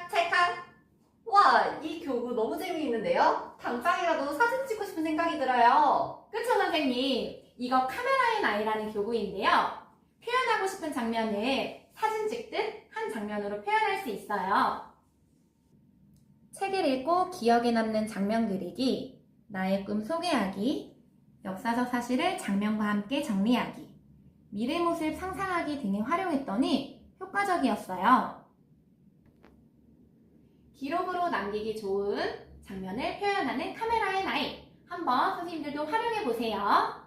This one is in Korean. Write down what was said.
찰칵! 와, 이 교구 너무 재미있는데요? 당장이라도 사진 찍고 싶은 생각이 들어요. 그쵸, 선생님? 이거 카메라앤아이라는 교구인데요. 표현하고 싶은 장면을 사진 찍듯 한 장면으로 표현할 수 있어요. 책을 읽고 기억에 남는 장면 그리기, 나의 꿈 소개하기, 역사적 사실을 장면과 함께 정리하기, 미래 모습 상상하기 등에 활용했더니 효과적이었어요. 기록으로 남기기 좋은 장면을 표현하는 카메라앤아이, 한번 선생님들도 활용해보세요.